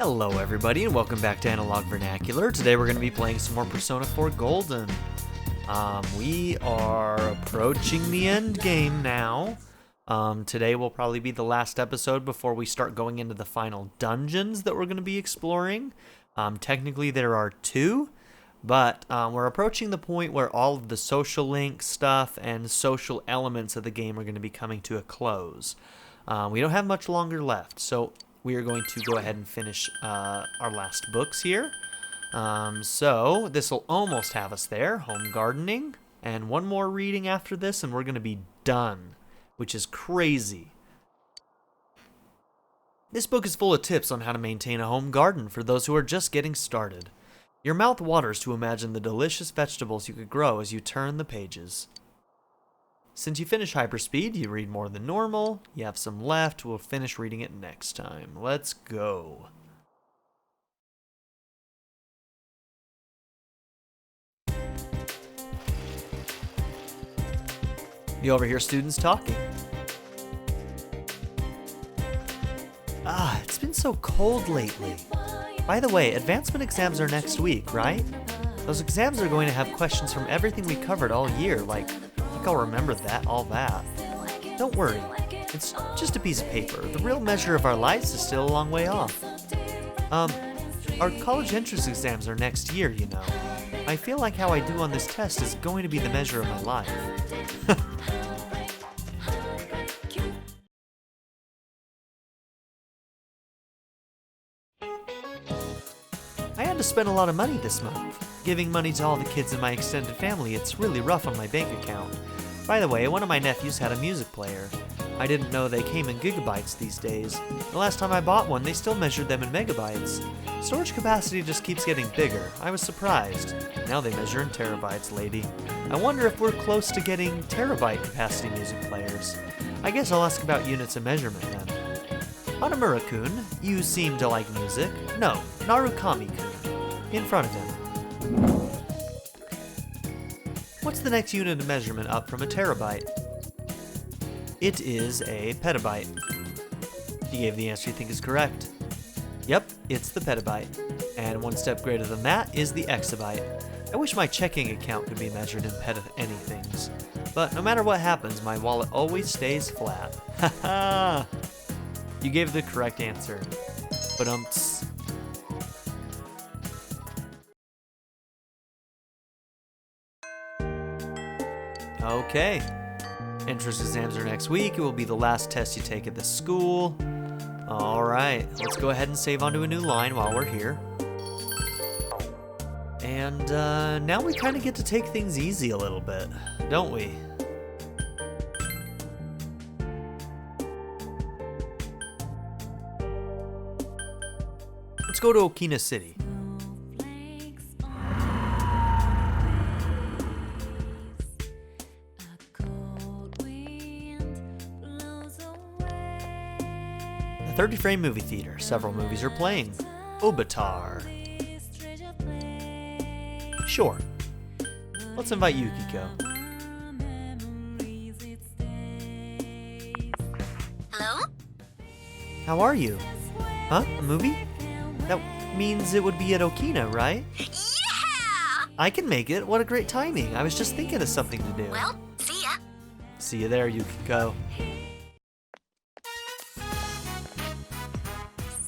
Hello everybody and welcome back to Analog Vernacular. Today we're going to be playing some more Persona 4 Golden. We are approaching the end game now. Today will probably be the last episode before we start going into the final dungeons that we're going to be exploring. Technically there are two, but we're approaching the point where all of the social link stuff and social elements of the game are going to be coming to a close. We don't have much longer left, so we are going to go ahead and finish our last books here. So this will almost have us there. Home gardening. And one more reading after this and we're going to be done. Which is crazy. This book is full of tips on how to maintain a home garden for those who are just getting started. Your mouth waters to imagine the delicious vegetables you could grow as you turn the pages. Since you finish Hyperspeed, you read more than normal. You have some left. We'll finish reading it next time. Let's go. You overhear students talking. It's been so cold lately. By the way, advancement exams are next week, right? Those exams are going to have questions from everything we covered all year, like I'll remember all that. Don't worry, it's just a piece of paper. The real measure of our lives is still a long way off. Our college entrance exams are next year, you know. I feel like how I do on this test is going to be the measure of my life. I had to spend a lot of money this month. Giving money to all the kids in my extended family, it's really rough on my bank account. By the way, one of my nephews had a music player. I didn't know they came in gigabytes these days. The last time I bought one, they still measured them in megabytes. Storage capacity just keeps getting bigger. I was surprised. Now they measure in terabytes, lady. I wonder if we're close to getting terabyte capacity music players. I guess I'll ask about units of measurement then. Hanamura-kun, you seem to like music. No, Narukami-kun. In front of him. What's the next unit of measurement up from a terabyte? It is a petabyte. You gave the answer you think is correct. Yep, it's the petabyte. And one step greater than that is the exabyte. I wish my checking account could be measured in anythings. But no matter what happens, my wallet always stays flat. Haha! You gave the correct answer. Ba-dumps. Okay. Entrance exams are next week. It will be the last test you take at this school. Alright, let's go ahead and save onto a new line while we're here. And now we kind of get to take things easy a little bit, don't we? Let's go to Okina City. The 30-frame movie theater. Several movies are playing. Obiter. Sure. Let's invite Yukiko. Hello? How are you? Huh? A movie? That means it would be at Okina, right? Yeah! I can make it. What a great timing. I was just thinking of something to do. Well, see ya. See you there, Yukiko.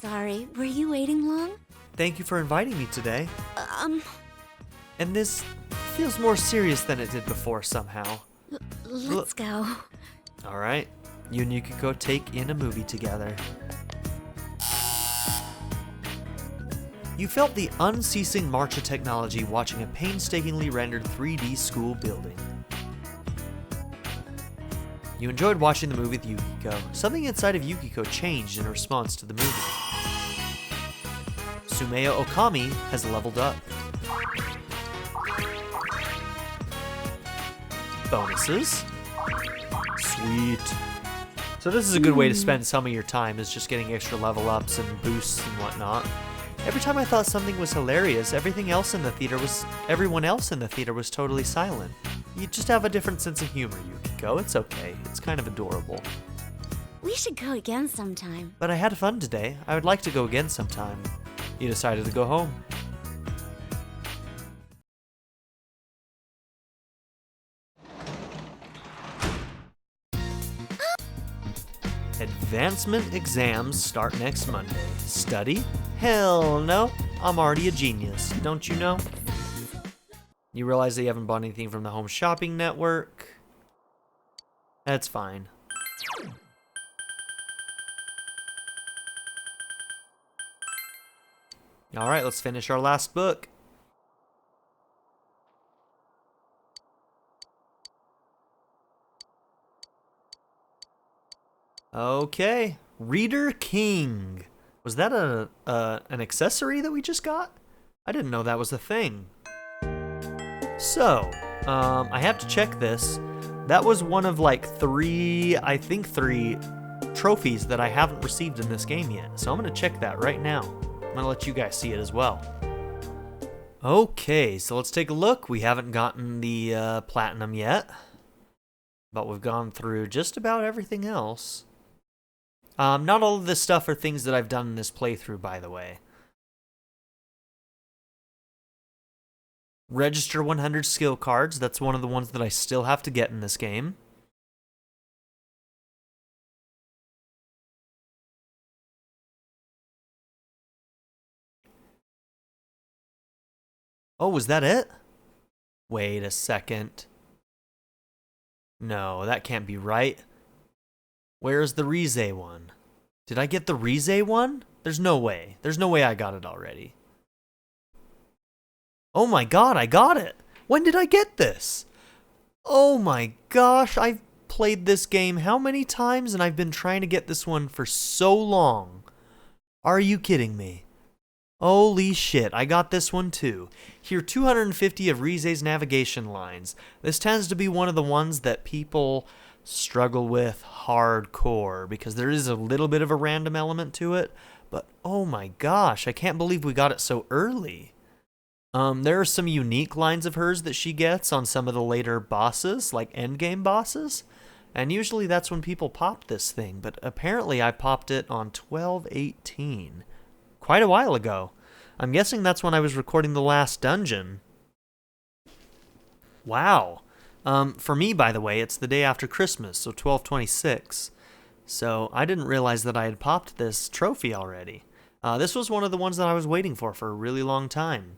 Sorry, were you waiting long? Thank you for inviting me today. And this feels more serious than it did before somehow. Let's go. Alright, you and Yukiko take in a movie together. You felt the unceasing march of technology watching a painstakingly rendered 3D school building. You enjoyed watching the movie with Yukiko. Something inside of Yukiko changed in response to the movie. Sumeo Okami has leveled up. Bonuses. Sweet. So this is a good way to spend some of your time, is just getting extra level ups and boosts and whatnot. Every time I thought something was hilarious, everyone else in the theater was totally silent. You just have a different sense of humor, Yukiko. It's okay. It's kind of adorable. We should go again sometime. But I had fun today. I would like to go again sometime. you decided to go home. Advancement exams start next Monday. Study? Hell no. I'm already a genius, don't you know? You realize that you haven't bought anything from the home shopping network? That's fine. Alright, let's finish our last book. Okay, Reader King. Was that an accessory that we just got? I didn't know that was a thing. So, I have to check this. That was one of like three trophies that I haven't received in this game yet. So I'm gonna check that right now. I'm gonna let you guys see it as well. Okay, so let's take a look. We haven't gotten the platinum yet, but we've gone through just about everything else. Not all of this stuff are things that I've done in this playthrough, by the way. Register 100 skill cards. That's one of the ones that I still have to get in this game. Oh, was that it? Wait a second. No, that can't be right. Where's the Rize one? Did I get the Rize one? There's no way. There's no way I got it already. Oh my god, I got it! When did I get this? Oh my gosh, I've played this game how many times and I've been trying to get this one for so long. Are you kidding me? Holy shit, I got this one too. Here, 250 of Rize's navigation lines. This tends to be one of the ones that people struggle with hardcore because there is a little bit of a random element to it. But oh my gosh, I can't believe we got it so early. There are some unique lines of hers that she gets on some of the later bosses, like endgame bosses. And usually that's when people pop this thing, but apparently I popped it on 12/18. Quite a while ago. I'm guessing that's when I was recording the last dungeon. Wow. For me, by the way, it's the day after Christmas, so 12/26. So I didn't realize that I had popped this trophy already. This was one of the ones that I was waiting for a really long time.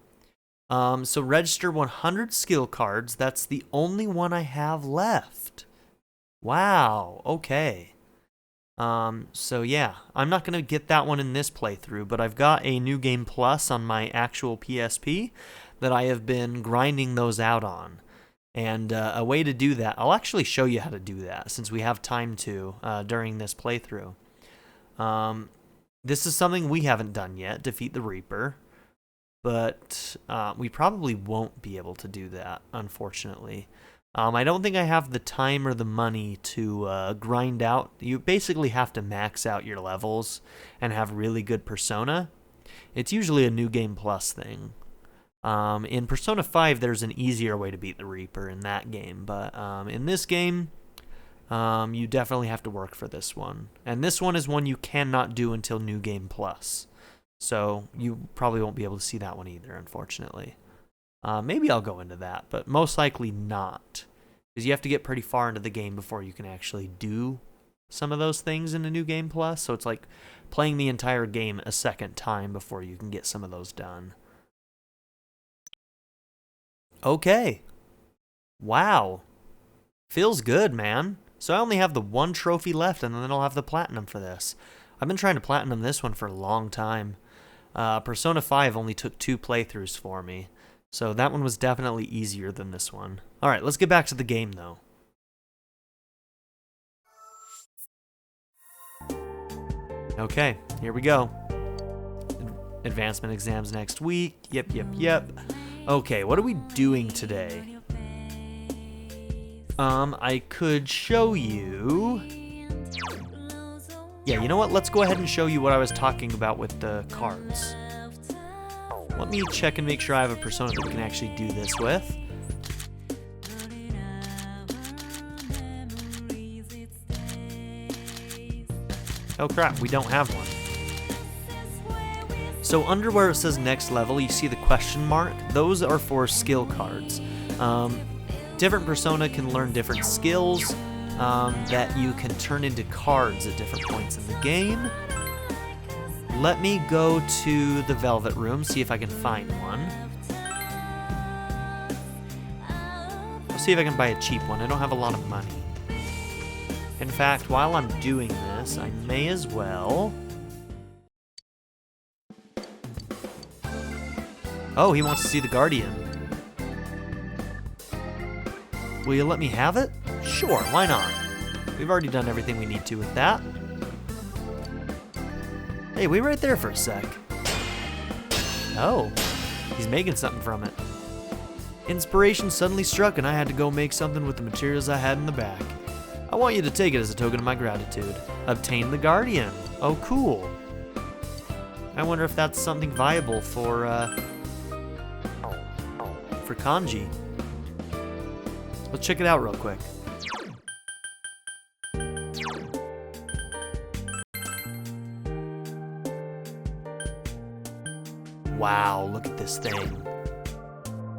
So register 100 skill cards. That's the only one I have left. Wow, okay. So yeah, I'm not going to get that one in this playthrough, but I've got a New Game Plus on my actual PSP that I have been grinding those out on. And a way to do that, I'll actually show you how to do that since we have time to during this playthrough. This is something we haven't done yet, defeat the Reaper. But we probably won't be able to do that, unfortunately. I don't think I have the time or the money to grind out. You basically have to max out your levels and have really good Persona. It's usually a New Game Plus thing. In Persona 5, there's an easier way to beat the Reaper in that game. But in this game, you definitely have to work for this one. And this one is one you cannot do until New Game Plus. So you probably won't be able to see that one either, unfortunately. Maybe I'll go into that, but most likely not. Because you have to get pretty far into the game before you can actually do some of those things in a New Game Plus. So it's like playing the entire game a second time before you can get some of those done. Okay. Wow. Feels good, man. So I only have the one trophy left, and then I'll have the platinum for this. I've been trying to platinum this one for a long time. Persona 5 only took 2 playthroughs for me, so that one was definitely easier than this one. Alright, let's get back to the game, though. Okay, here we go. Advancement exams next week. Yep. Okay, what are we doing today? I could show you... Yeah, you know what? Let's go ahead and show you what I was talking about with the cards. Let me check and make sure I have a persona that we can actually do this with. Oh crap, we don't have one. So under where it says next level, you see the question mark. Those are for skill cards. Different persona can learn different skills that you can turn into cards at different points in the game. Let me go to the Velvet Room, see if I can find one. I'll see if I can buy a cheap one. I don't have a lot of money. In fact, while I'm doing this, I may as well... Oh, he wants to see the Guardian. Will you let me have it? Sure, why not? We've already done everything we need to with that. Hey, wait right there for a sec. Oh, he's making something from it. Inspiration suddenly struck and I had to go make something with the materials I had in the back. I want you to take it as a token of my gratitude. Obtain the Guardian. Oh, cool. I wonder if that's something viable for Kanji. Let's check it out real quick. Wow, look at this thing.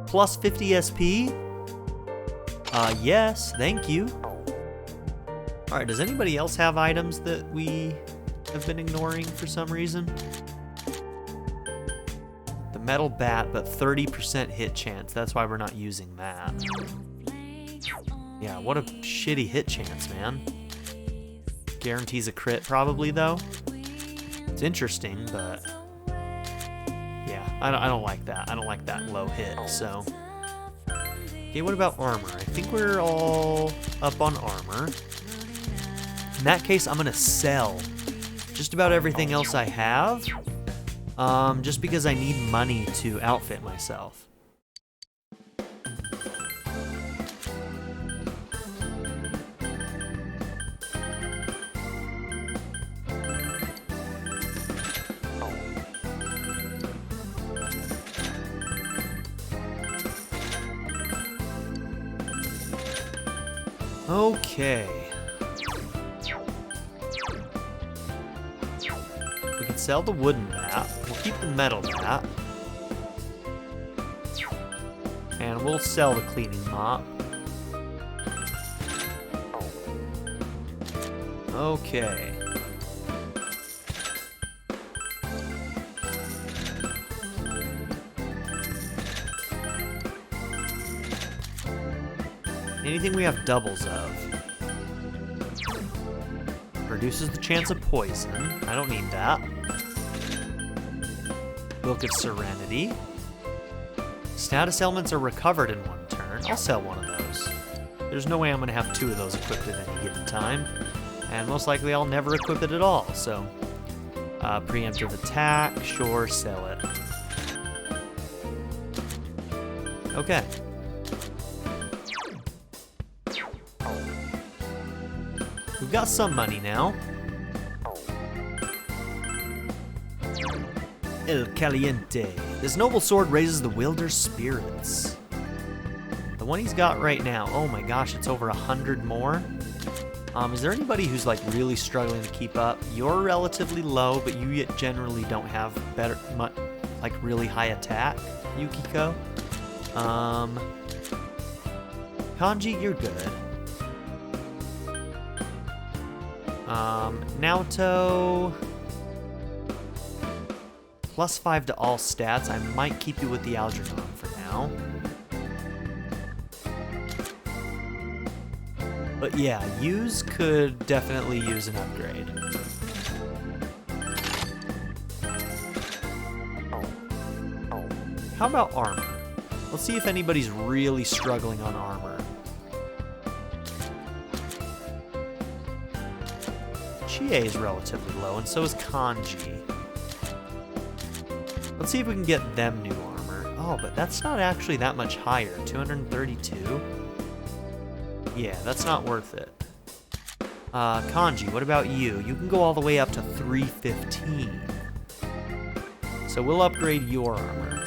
Plus 50 SP? Yes, thank you. Alright, does anybody else have items that we have been ignoring for some reason? The metal bat, but 30% hit chance. That's why we're not using that. Yeah, what a shitty hit chance, man. Guarantees a crit probably, though. It's interesting, but... yeah, I don't like that. I don't like that low hit, so... okay, what about armor? I think we're all up on armor. In that case, I'm gonna sell just about everything else I have, just because I need money to outfit myself. Okay. We can sell the wooden bat. We'll keep the metal bat. And we'll sell the cleaning mop. Okay. Anything we have doubles of. Reduces the chance of poison. I don't need that. Book of Serenity. Status elements are recovered in one turn. I'll sell one of those. There's no way I'm going to have two of those equipped at any given time. And most likely I'll never equip it at all, so... preemptive attack, sure, sell it. Okay. We've got some money now. El Caliente. This noble sword raises the wielder's spirits. The one he's got right now, oh my gosh, it's over 100 more. Is there anybody who's like really struggling to keep up? You're relatively low, but you generally don't have like really high attack, Yukiko. Kanji, you're good. Naoto, +5 to all stats. I might keep you with the Algernon for now. But yeah, Yuz could definitely use an upgrade. How about armor? Let's see if anybody's really struggling on armor. Chie is relatively low, and so is Kanji. Let's see if we can get them new armor. Oh, but that's not actually that much higher. 232? Yeah, that's not worth it. Kanji, what about you? You can go all the way up to 315. So we'll upgrade your armor.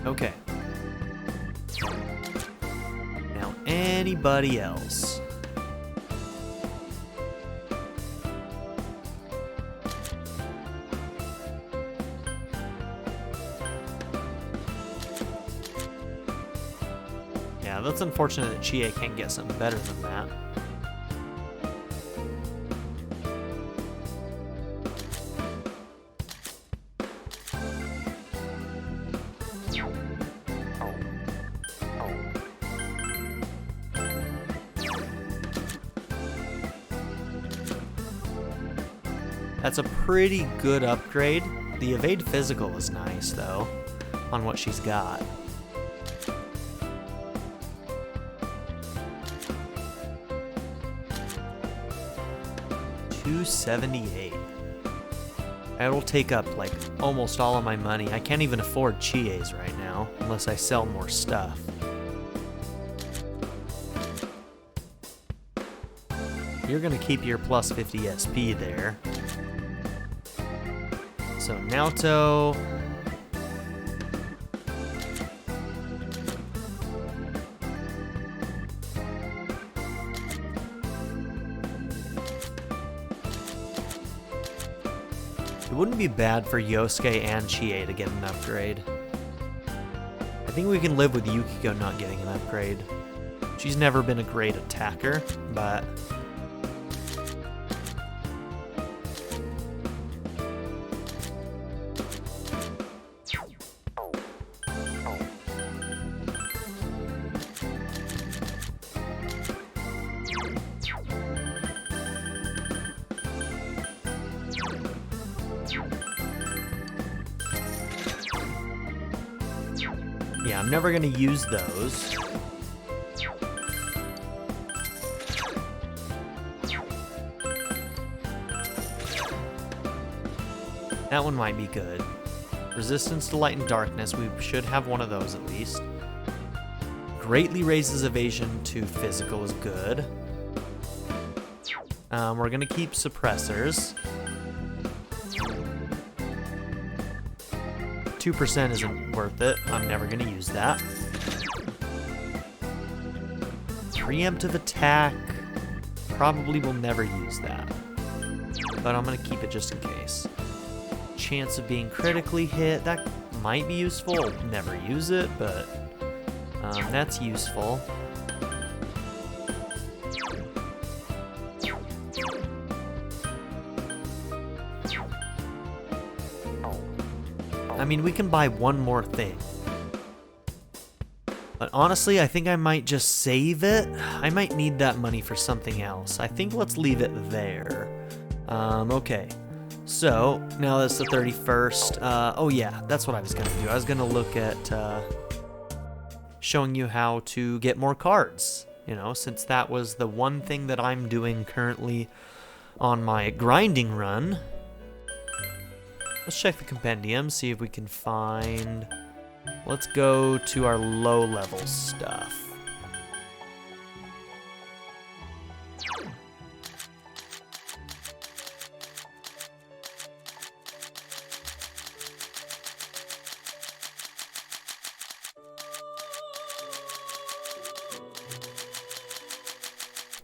Okay. Now anybody else? Yeah, that's unfortunate that Chie can't get something better than that. That's a pretty good upgrade. The evade physical is nice, though, on what she's got. $278. That'll take up, like, almost all of my money. I can't even afford Chies right now, unless I sell more stuff. You're gonna keep your plus 50 SP there. So Naoto. It wouldn't be bad for Yosuke and Chie to get an upgrade. I think we can live with Yukiko not getting an upgrade. She's never been a great attacker, but yeah, I'm never gonna use those. That one might be good. Resistance to light and darkness, we should have one of those at least. Greatly raises evasion to physical is good. We're gonna keep suppressors. 2% isn't worth it. I'm never gonna use that. Preemptive attack. Probably will never use that. But I'm gonna keep it just in case. Chance of being critically hit. That might be useful. Never use it, but that's useful. I mean, we can buy one more thing. But honestly, I think I might just save it. I might need that money for something else. I think let's leave it there. Okay. So, now that's the 31st. Oh yeah, that's what I was gonna do. I was gonna look at showing you how to get more cards. You know, since that was the one thing that I'm doing currently on my grinding run. Let's check the compendium, see if we can find... Let's go to our low-level stuff.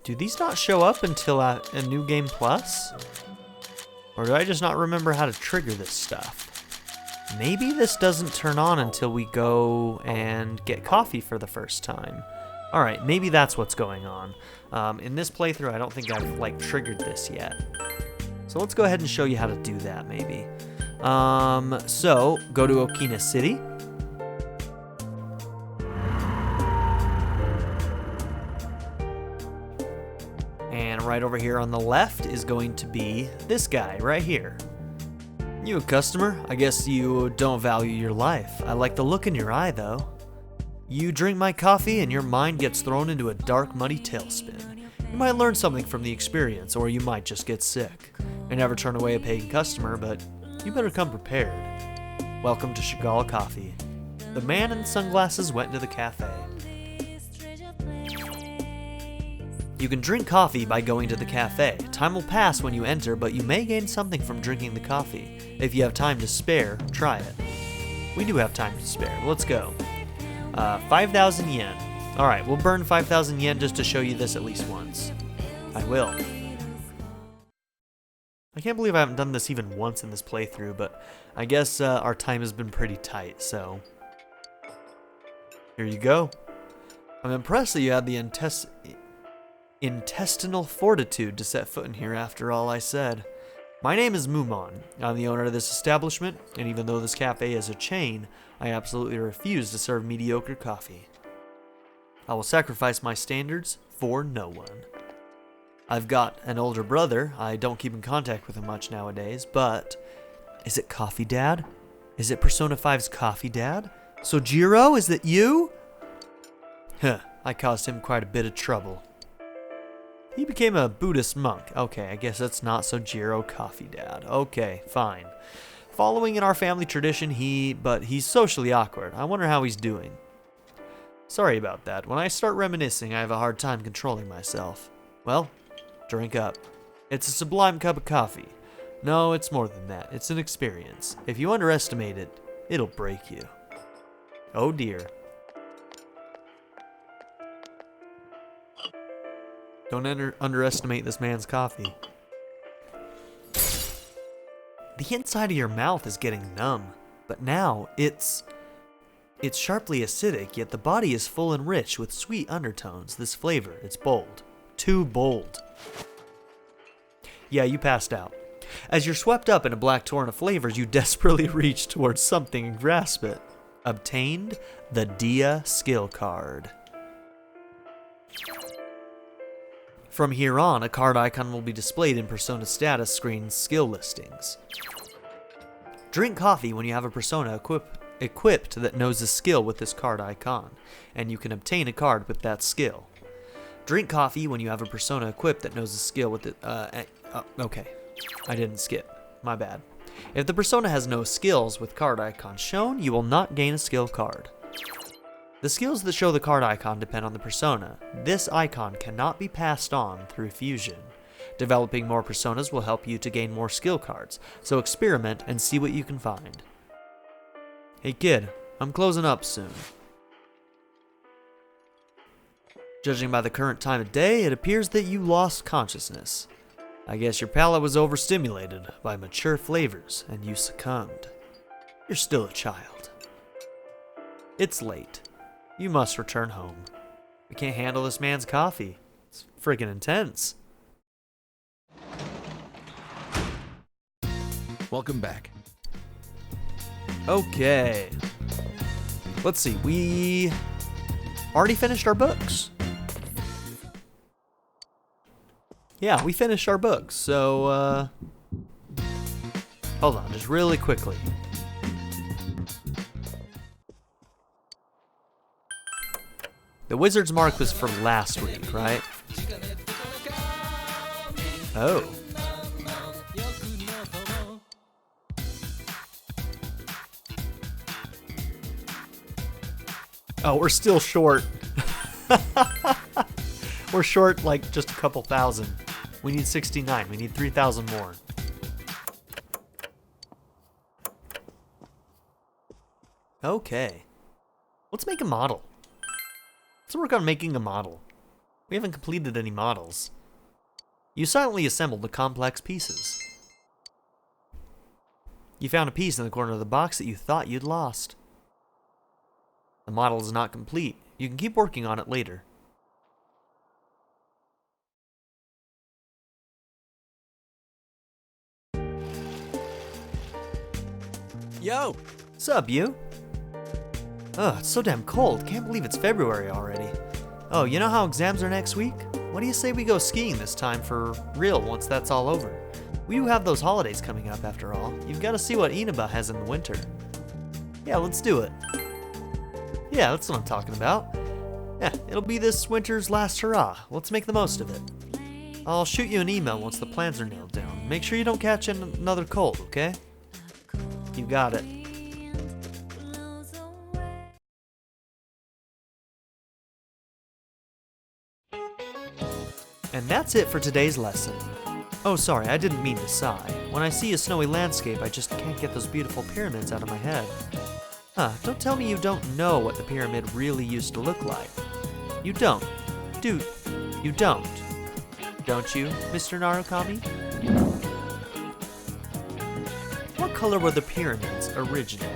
Do these not show up until a New Game Plus? Or do I just not remember how to trigger this stuff? Maybe this doesn't turn on until we go and get coffee for the first time. Alright, maybe that's what's going on. In this playthrough, I don't think I've, like, triggered this yet. So let's go ahead and show you how to do that, maybe. So, go to Okina City. And right over here on the left is going to be this guy right here. You a customer? I guess you don't value your life. I like the look in your eye, though. You drink my coffee and your mind gets thrown into a dark, muddy tailspin. You might learn something from the experience, or you might just get sick. I never turn away a paying customer, but you better come prepared. Welcome to Chagall Coffee. The man in sunglasses went into the cafe. You can drink coffee by going to the cafe. Time will pass when you enter, but you may gain something from drinking the coffee. If you have time to spare, try it. We do have time to spare. Let's go. 5,000 yen. Alright, we'll burn 5,000 yen just to show you this at least once. I will. I can't believe I haven't done this even once in this playthrough, but I guess our time has been pretty tight, so... Here you go. I'm impressed that you had the intestinal fortitude to set foot in here after all I said. My name is Mumon. I'm the owner of this establishment, and even though this cafe is a chain, I absolutely refuse to serve mediocre coffee. I will sacrifice my standards for no one. I've got an older brother. I don't keep in contact with him much nowadays, but... Is it Coffee Dad? Is it Persona 5's Coffee Dad? So Jiro, is that you? Huh, I caused him quite a bit of trouble. He became a Buddhist monk. Okay, I guess that's not so Jiro Coffee Dad. Okay, fine. Following in our family tradition, he's socially awkward. I wonder how he's doing. Sorry about that. When I start reminiscing, I have a hard time controlling myself. Well, drink up. It's a sublime cup of coffee. No, it's more than that. It's an experience. If you underestimate it, it'll break you. Oh dear. Don't underestimate this man's coffee. The inside of your mouth is getting numb, but now it's sharply acidic, yet the body is full and rich with sweet undertones. This flavor, it's bold. Too bold. Yeah, you passed out. As you're swept up in a black torrent of flavors, you desperately reach towards something and grasp it. Obtained the Dia skill card. From here on, a card icon will be displayed in Persona status screen's skill listings. Drink coffee when you have a Persona equipped that knows a skill with this card icon, and you can obtain a card with that skill. Drink coffee when you have a Persona equipped that knows a skill with it. Okay, I didn't skip. My bad. If the Persona has no skills with card icons shown, you will not gain a skill card. The skills that show the card icon depend on the Persona. This icon cannot be passed on through fusion. Developing more Personas will help you to gain more skill cards, so experiment and see what you can find. Hey kid, I'm closing up soon. Judging by the current time of day, it appears that you lost consciousness. I guess your palate was overstimulated by mature flavors and you succumbed. You're still a child. It's late. You must return home. We can't handle this man's coffee. It's friggin' intense. Welcome back. Okay. Let's see, we already finished our books. Yeah, we finished our books, so, hold on, just really quickly. The Wizard's Mark was from last week, right? Oh. Oh, we're still short. We're short like just a couple thousand. We need 69. We need 3,000 more. Okay. Let's make a model. Let's work on making a model. We haven't completed any models. You silently assembled the complex pieces. You found a piece in the corner of the box that you thought you'd lost. The model is not complete. You can keep working on it later. Yo! Sup, you? Ugh, it's so damn cold. Can't believe it's February already. Oh, you know how exams are next week? What do you say we go skiing this time for real once that's all over? We do have those holidays coming up after all. You've got to see what Inaba has in the winter. Yeah, let's do it. Yeah, that's what I'm talking about. Yeah, it'll be this winter's last hurrah. Let's make the most of it. I'll shoot you an email once the plans are nailed down. Make sure you don't catch another cold, okay? You got it. And that's it for today's lesson. Oh, sorry, I didn't mean to sigh. When I see a snowy landscape, I just can't get those beautiful pyramids out of my head. Huh, don't tell me you don't know what the pyramid really used to look like. You don't. Dude, you don't. Don't you, Mr. Narukami? What color were the pyramids originally?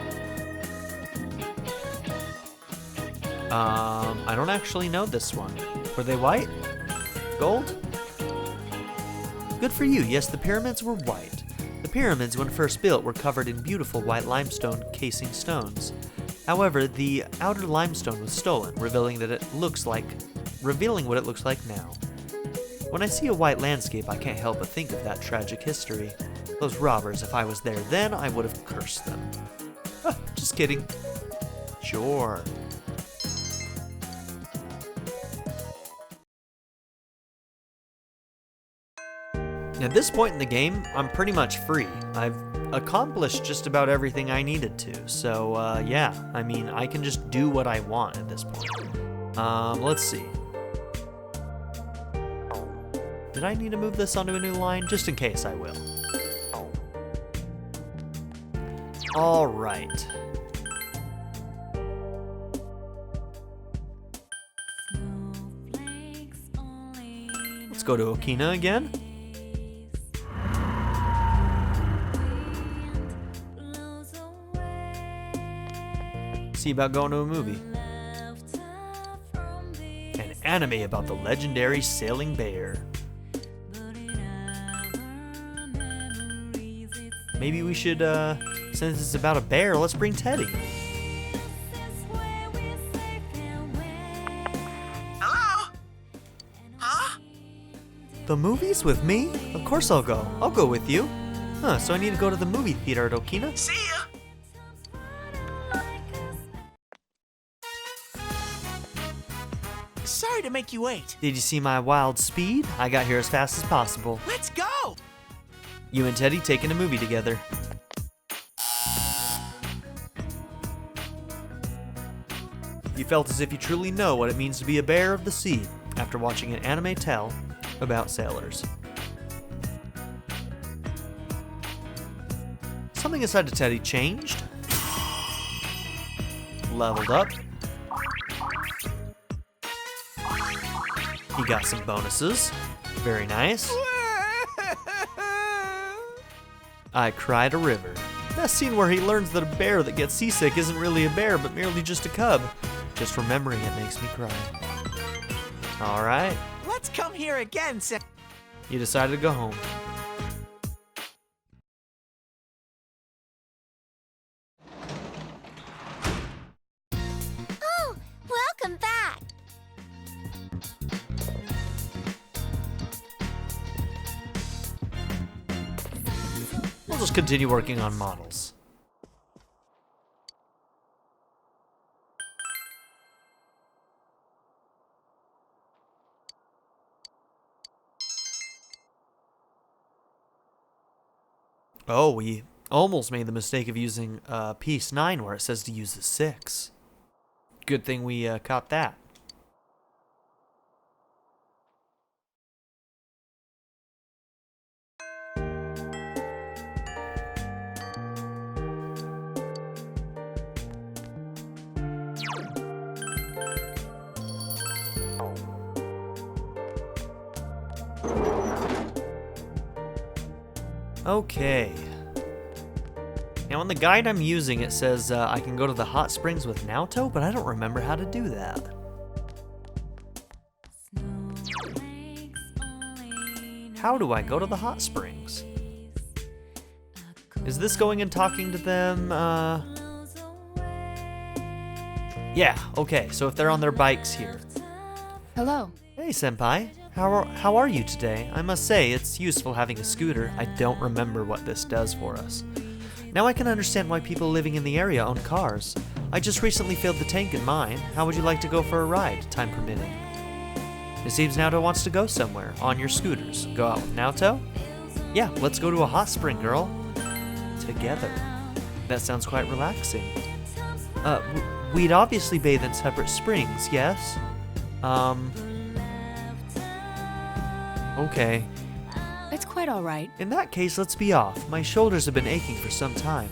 I don't actually know this one. Were they white? Gold? Good for you. Yes, the pyramids were white. The pyramids, when first built, were covered in beautiful white limestone casing stones. However, the outer limestone was stolen, revealing what it looks like now. When I see a white landscape, I can't help but think of that tragic history. Those robbers, if I was there then, I would have cursed them. Just kidding. Sure. At this point in the game, I'm pretty much free. I've accomplished just about everything I needed to, so yeah, I mean, I can just do what I want at this point. Let's see. Did I need to move this onto a new line? Just in case, I will. All right. Let's go to Okina again. See about going to a movie. An anime about the legendary sailing bear. Maybe we should, since it's about a bear, let's bring Teddie. Hello? Huh? The movies with me? Of course I'll go. I'll go with you. Huh, so I need to go to the movie theater at Okina? See ya. Sorry to make you wait. Did you see my wild speed? I got here as fast as possible. Let's go. You and Teddie taking a movie together. You felt as if you truly know what it means to be a bear of the sea after watching an anime tell about sailors. Something inside of Teddie changed. Leveled up. He got some bonuses. Very nice. I cried a river. That scene where he learns that a bear that gets seasick isn't really a bear, but merely just a cub. Just remembering it makes me cry. Alright. Let's come here again, You decided to go home. Oh, welcome back. We'll just continue working on models. Oh, we almost made the mistake of using piece 9 where it says to use the 6. Good thing we caught that. Okay. Now on the guide I'm using it says I can go to the hot springs with Naoto, but I don't remember how to do that. How do I go to the hot springs? Is this going and talking to them? Yeah, okay, so if they're on their bikes here. Hello. Hey, senpai. How are you today? I must say, it's useful having a scooter. I don't remember what this does for us. Now I can understand why people living in the area own cars. I just recently filled the tank in mine. How would you like to go for a ride, time permitting? It seems Naoto wants to go somewhere, on your scooters. Go out with Naoto? Yeah, let's go to a hot spring, girl. Together. That sounds quite relaxing. We'd obviously bathe in separate springs, yes? Okay. It's quite all right. In that case, let's be off. My shoulders have been aching for some time.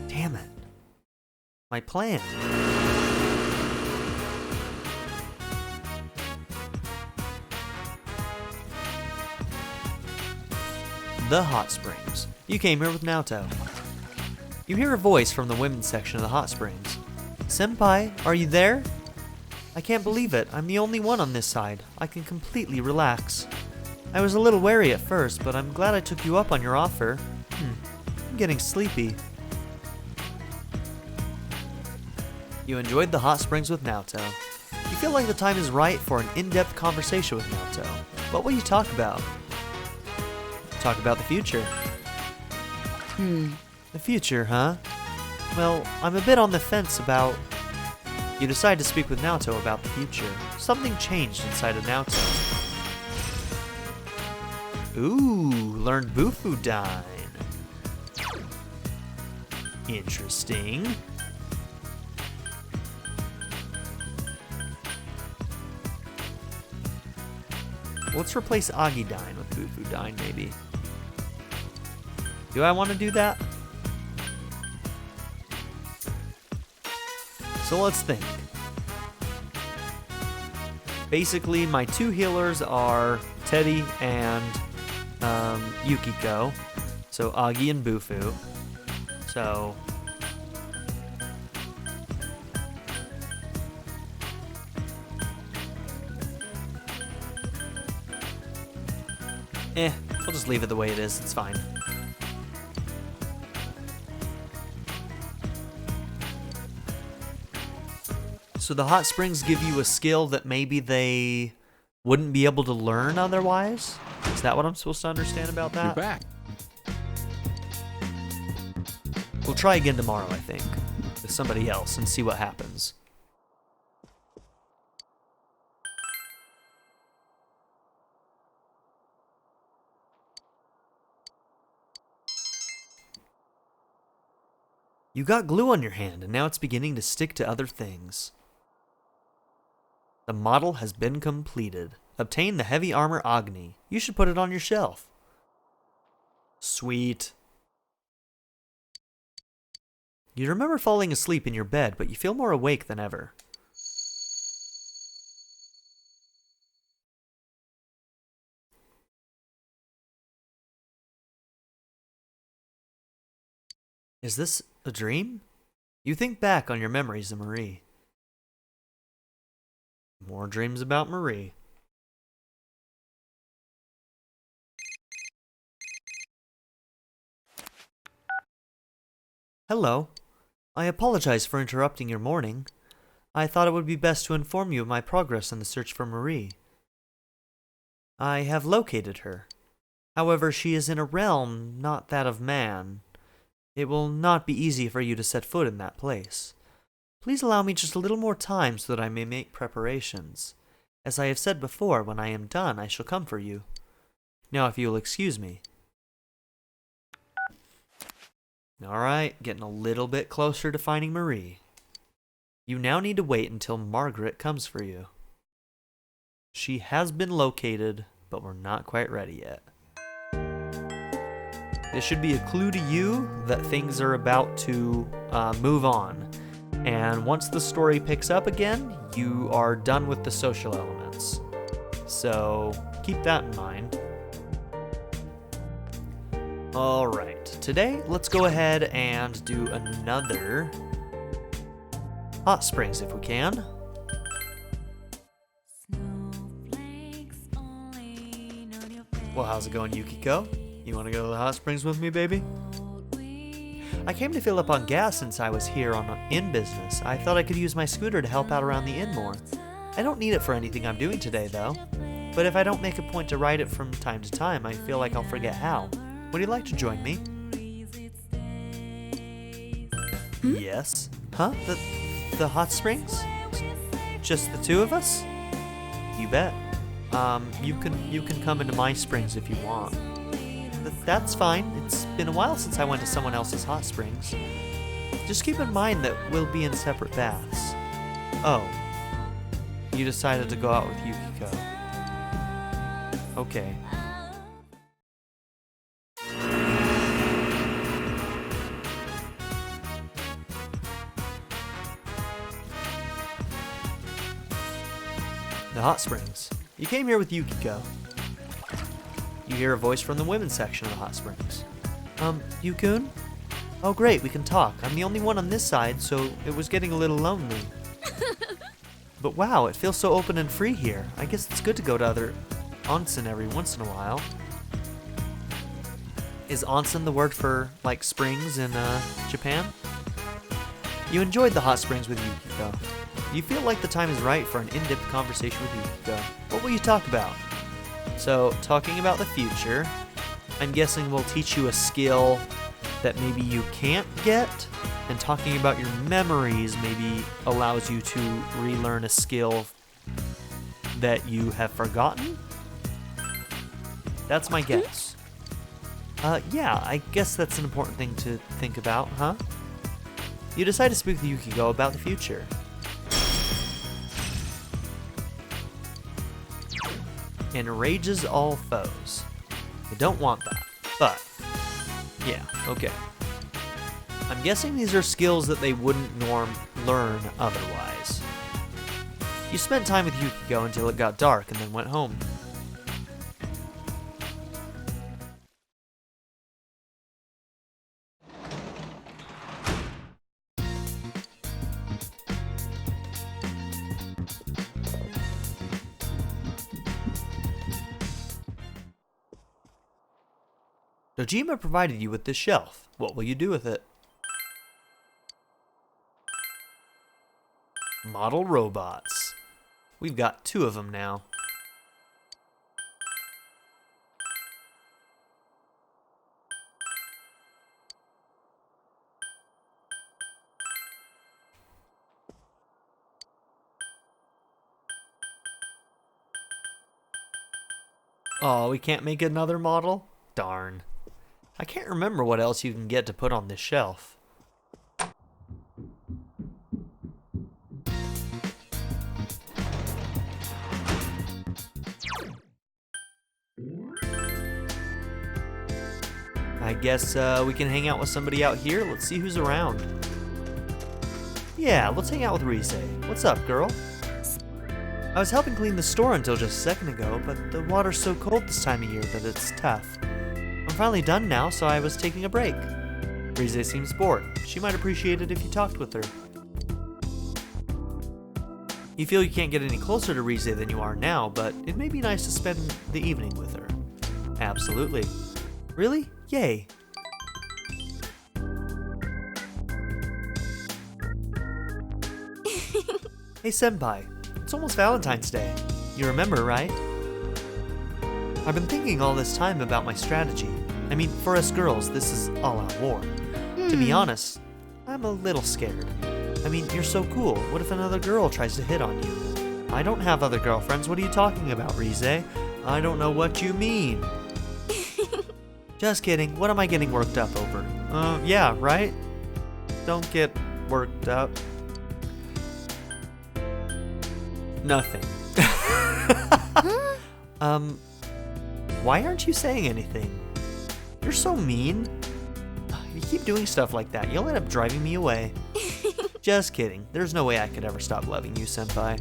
Damn it. My plan. The hot springs. You came here with Naoto. You hear a voice from the women's section of the hot springs. Senpai, are you there? I can't believe it. I'm the only one on this side. I can completely relax. I was a little wary at first, but I'm glad I took you up on your offer. I'm getting sleepy. You enjoyed the hot springs with Naoto. You feel like the time is right for an in-depth conversation with Naoto. What will you talk about? Talk about the future. The future, huh? Well, I'm a bit on the fence about... You decide to speak with Naoto about the future. Something changed inside of Naoto. Ooh, learned Bufu Dine. Interesting. Let's replace Agidine with Bufu Dine, maybe. Do I want to do that? So let's think. Basically, my two healers are Teddie and Yukiko. So Agi and Bufu. So... we'll just leave it the way it is. It's fine. So the hot springs give you a skill that maybe they wouldn't be able to learn otherwise? Is that what I'm supposed to understand about that? You're back. We'll try again tomorrow, I think, with somebody else and see what happens. You got glue on your hand, and now it's beginning to stick to other things. The model has been completed. Obtain the heavy armor Agni. You should put it on your shelf. Sweet. You remember falling asleep in your bed, but you feel more awake than ever. Is this a dream? You think back on your memories of Marie. More dreams about Marie. Hello. I apologize for interrupting your morning. I thought it would be best to inform you of my progress in the search for Marie. I have located her. However, she is in a realm not that of man. It will not be easy for you to set foot in that place. Please allow me just a little more time so that I may make preparations. As I have said before, when I am done, I shall come for you. Now, if you will excuse me. Alright, getting a little bit closer to finding Marie. You now need to wait until Margaret comes for you. She has been located, but we're not quite ready yet. This should be a clue to you that things are about to move on. And once the story picks up again, you are done with the social elements. So keep that in mind. Alright, today let's go ahead and do another hot springs if we can. Well, how's it going, Yukiko? You want to go to the hot springs with me, baby? I came to fill up on gas since I was here on inn business. I thought I could use my scooter to help out around the inn more. I don't need it for anything I'm doing today, though. But if I don't make a point to ride it from time to time, I feel like I'll forget how. Would you like to join me? Yes. Huh? The hot springs? Just the two of us? You bet. You can come into my springs if you want. That's fine. It's been a while since I went to someone else's hot springs. Just keep in mind that we'll be in separate baths. Oh. You decided to go out with Yukiko. Okay. The hot springs. You came here with Yukiko. You hear a voice from the women's section of the hot springs. Yukun? Oh great, we can talk. I'm the only one on this side, so it was getting a little lonely. But wow, it feels so open and free here. I guess it's good to go to other onsen every once in a while. Is onsen the word for, like, springs in Japan? You enjoyed the hot springs with Yukiko. You feel like the time is right for an in-depth conversation with Yukiko. What will you talk about? So, talking about the future, I'm guessing we'll teach you a skill that maybe you can't get, and talking about your memories maybe allows you to relearn a skill that you have forgotten? That's my guess. Yeah, I guess that's an important thing to think about, huh? You decide to speak with Yukiko about the future. Enrages all foes. I don't want that, but yeah, okay. I'm guessing these are skills that they wouldn't learn otherwise. You spent time with Yukiko until it got dark and then went home. Dojima provided you with this shelf. What will you do with it? Model robots. We've got 2 of them now. Oh, we can't make another model? Darn. I can't remember what else you can get to put on this shelf. I guess we can hang out with somebody out here. Let's see who's around. Yeah, let's hang out with Rise. What's up, girl? I was helping clean the store until just a second ago, but the water's so cold this time of year that it's tough. I'm finally done now, so I was taking a break. Rise seems bored. She might appreciate it if you talked with her. You feel you can't get any closer to Rise than you are now, but it may be nice to spend the evening with her. Absolutely. Really? Yay. Hey senpai, it's almost Valentine's Day. You remember, right? I've been thinking all this time about my strategy. I mean, for us girls, this is all-out war. To be honest, I'm a little scared. I mean, you're so cool. What if another girl tries to hit on you? I don't have other girlfriends. What are you talking about, Rise? I don't know what you mean. Just kidding. What am I getting worked up over? Yeah, right? Don't get worked up. Nothing. Why aren't you saying anything? You're so mean. You keep doing stuff like that, you'll end up driving me away. Just kidding. There's no way I could ever stop loving you, senpai.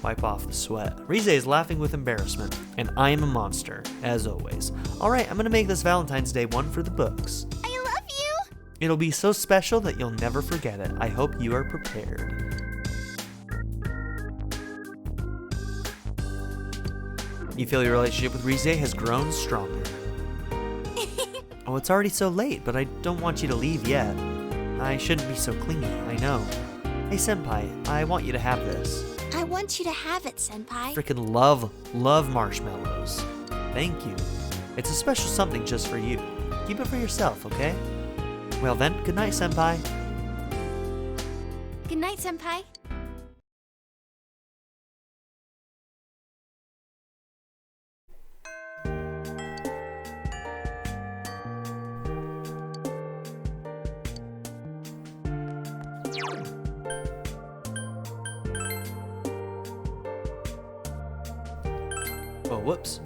Wipe off the sweat. Rise is laughing with embarrassment, and I am a monster, as always. Alright, I'm gonna make this Valentine's Day one for the books. I love you! It'll be so special that you'll never forget it. I hope you are prepared. You feel your relationship with Rise has grown stronger. Oh, it's already so late, but I don't want you to leave yet. I shouldn't be so clingy, I know. Hey senpai, I want you to have this. I want you to have it, senpai. Frickin' love marshmallows. Thank you. It's a special something just for you. Keep it for yourself, okay? Well then, good night, senpai. Good night, senpai. Oh, whoops.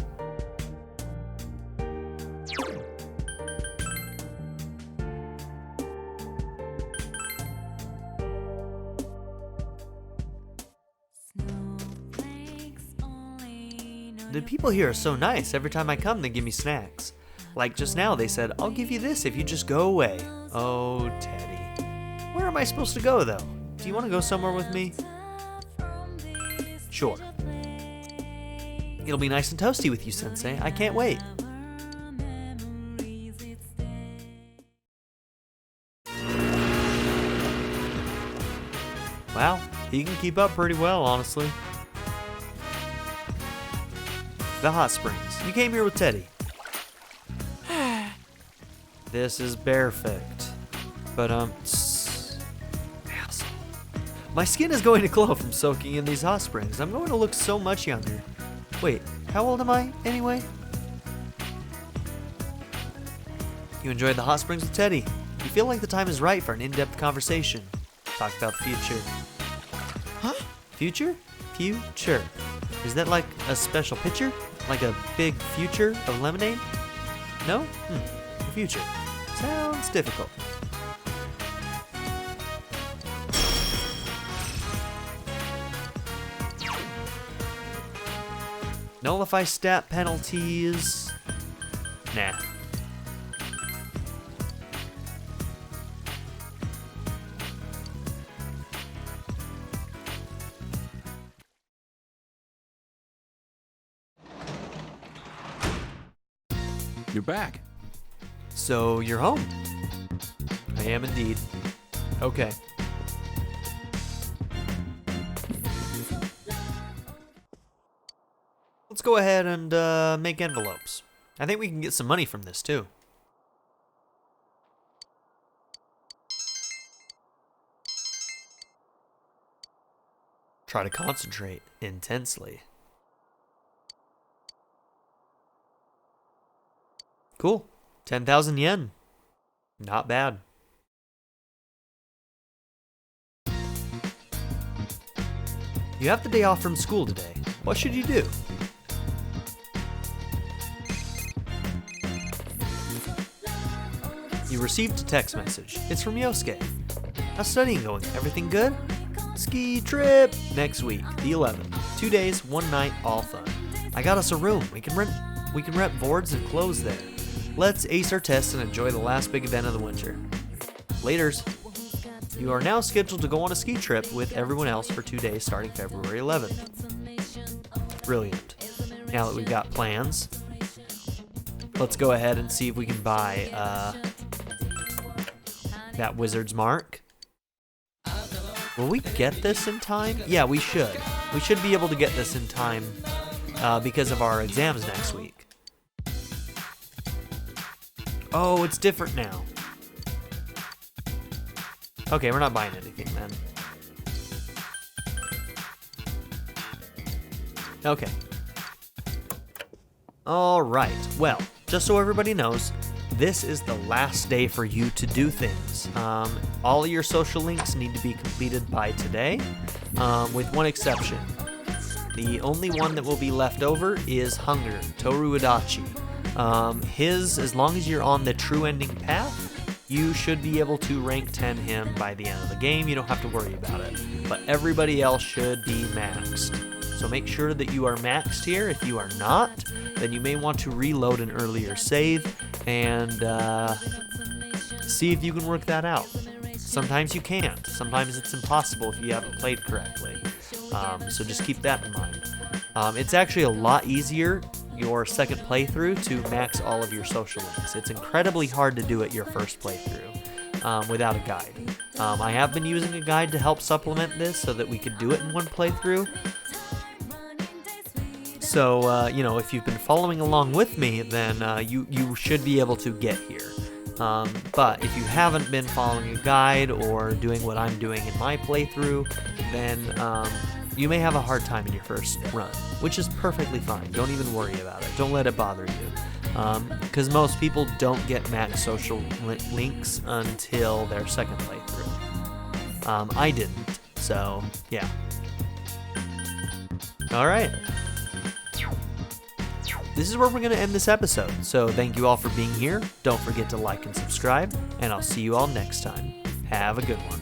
The people here are so nice. Every time I come, they give me snacks. Like just now, they said, I'll give you this if you just go away. Oh, Teddie. Where am I supposed to go, though? Do you want to go somewhere with me? Sure. It'll be nice and toasty with you, Sensei. I can't wait. Wow, he can keep up pretty well, honestly. The hot springs. You came here with Teddie. This is perfect. But, asshole. My skin is going to glow from soaking in these hot springs. I'm going to look so much younger. Wait, how old am I, anyway? You enjoyed the hot springs with Teddie. You feel like the time is right for an in-depth conversation. Talk about the future. Huh? Future? Future. Is that like a special picture? Like a big future of lemonade? No? The future. Sounds difficult. Nullify stat penalties. Nah. You're back. So you're home? I am indeed. Okay. Let's go ahead and make envelopes. I think we can get some money from this too. Try to concentrate intensely. Cool. 10,000 yen. Not bad. You have the day off from school today. What should you do? You received a text message. It's from Yosuke. How's studying going? Everything good? Ski trip next week, the 11th. 2 days, 1 night, all fun. I got us a room. We can rent boards and clothes there. Let's ace our tests and enjoy the last big event of the winter. Laters. You are now scheduled to go on a ski trip with everyone else for 2 days starting February 11th. Brilliant. Now that we've got plans, let's go ahead and see if we can buy that Wizard's Mark. Will we get this in time? Yeah, we should. We should be able to get this in time because of our exams next week. Oh, it's different now. Okay, we're not buying anything then. Okay. Alright, well, just so everybody knows, this is the last day for you to do things. All of your social links need to be completed by today, with one exception. The only one that will be left over is Hunger, Toru Adachi. As long as you're on the true ending path, you should be able to rank 10 him by the end of the game. You don't have to worry about it. But everybody else should be maxed. So make sure that you are maxed here. If you are not, then you may want to reload an earlier save and see if you can work that out. Sometimes you can't. Sometimes it's impossible if you haven't played correctly. So just keep that in mind. It's actually a lot easier your second playthrough to max all of your social links. It's incredibly hard to do it your first playthrough without a guide. I have been using a guide to help supplement this so that we could do it in one playthrough. So, if you've been following along with me, then you should be able to get here. But if you haven't been following a guide or doing what I'm doing in my playthrough, then you may have a hard time in your first run, which is perfectly fine. Don't even worry about it. Don't let it bother you. Because most people don't get max social links until their second playthrough. I didn't, so yeah. Alright. This is where we're going to end this episode, so thank you all for being here. Don't forget to like and subscribe, and I'll see you all next time. Have a good one.